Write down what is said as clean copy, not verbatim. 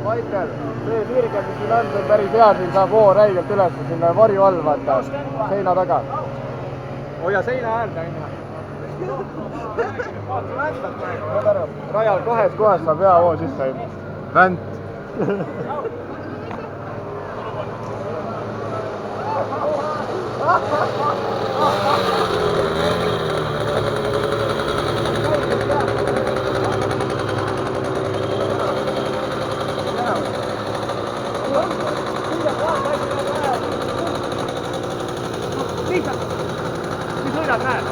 Maikel, see sirge, mis siin on päris hea, siin saab hoo räigelt üles sinna varju all, vaata, seina taga. Hoia seina äärde, on ju. Rajal kahes kohas saab hea hoo sisse. Vänt. Mis sõidad näed?